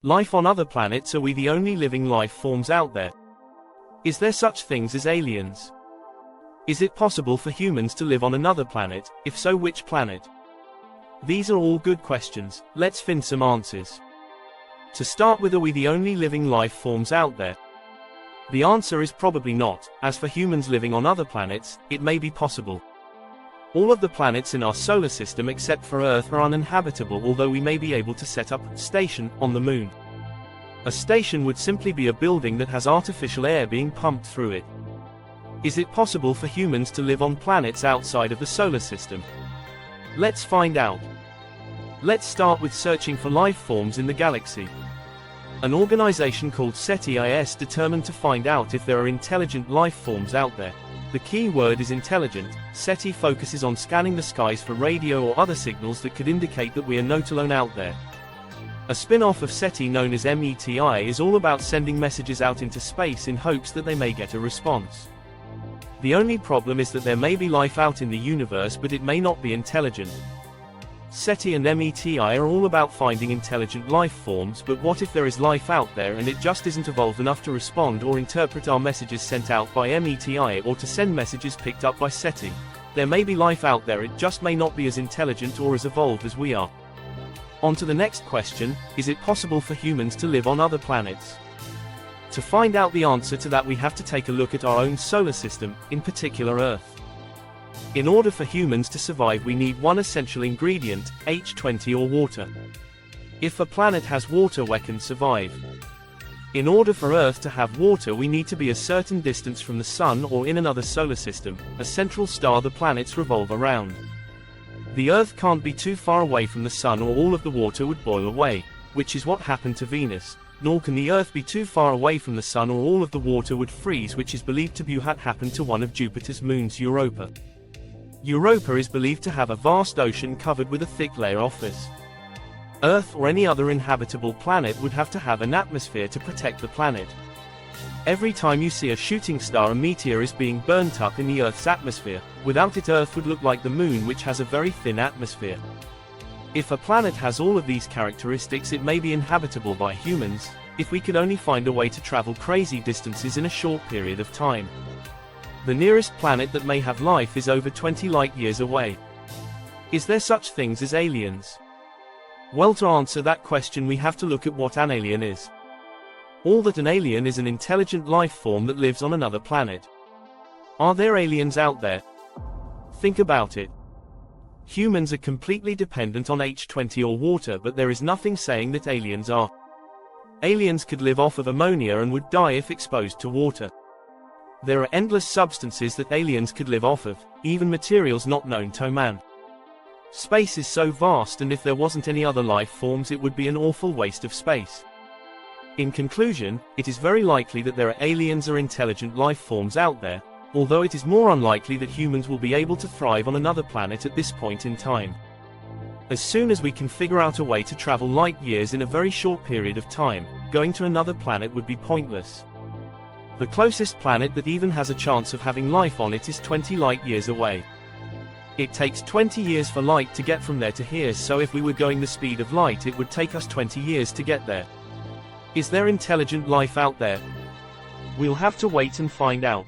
Life on other planets? Are we the only living life forms out there? Is there such things as aliens? Is it possible for humans to live on another planet? If so, which planet? These are all good questions. Let's find some answers. To start with, are we the only living life forms out there? The answer is probably not. As for humans living on other planets, it may be possible. All of the planets in our solar system except for Earth are uninhabitable, although we may be able to set up a station on the moon. A station would simply be a building that has artificial air being pumped through it. Is it possible for humans to live on planets outside of the solar system? Let's find out. Let's start with searching for life forms in the galaxy. An organization called SETI is determined to find out if there are intelligent life forms out there. The key word is intelligent. SETI focuses on scanning the skies for radio or other signals that could indicate that we are not alone out there. A spin-off of SETI known as METI is all about sending messages out into space in hopes that they may get a response. The only problem is that there may be life out in the universe, but it may not be intelligent. SETI and METI are all about finding intelligent life forms, but what if there is life out there and it just isn't evolved enough to respond or interpret our messages sent out by METI or to send messages picked up by SETI? There may be life out there, it just may not be as intelligent or as evolved as we are. On to the next question, is it possible for humans to live on other planets? To find out the answer to that, we have to take a look at our own solar system, in particular Earth. In order for humans to survive, we need one essential ingredient, H20 or water. If a planet has water, we can survive. In order for Earth to have water, we need to be a certain distance from the Sun or in another solar system, a central star the planets revolve around. The Earth can't be too far away from the Sun or all of the water would boil away, which is what happened to Venus. Nor can the Earth be too far away from the Sun or all of the water would freeze, which is believed to be what happened to one of Jupiter's moons, Europa. Europa is believed to have a vast ocean covered with a thick layer of ice. Earth or any other inhabitable planet would have to have an atmosphere to protect the planet. Every time you see a shooting star, a meteor is being burnt up in the Earth's atmosphere. Without it, Earth would look like the moon, which has a very thin atmosphere. If a planet has all of these characteristics, it may be inhabitable by humans, if we could only find a way to travel crazy distances in a short period of time. The nearest planet that may have life is over 20 light-years away. Is there such things as aliens? Well, to answer that question, we have to look at what an alien is. All that an alien is an intelligent life form that lives on another planet. Are there aliens out there? Think about it. Humans are completely dependent on H20 or water, but there is nothing saying that aliens are. Aliens could live off of ammonia and would die if exposed to water. There are endless substances that aliens could live off of, even materials not known to man. Space is so vast, and if there wasn't any other life forms, it would be an awful waste of space. In conclusion, it is very likely that there are aliens or intelligent life forms out there, although it is more unlikely that humans will be able to thrive on another planet at this point in time. As soon as we can figure out a way to travel light years in a very short period of time, going to another planet would be pointless. The closest planet that even has a chance of having life on it is 20 light-years away. It takes 20 years for light to get from there to here, so if we were going the speed of light, it would take us 20 years to get there. Is there intelligent life out there? We'll have to wait and find out.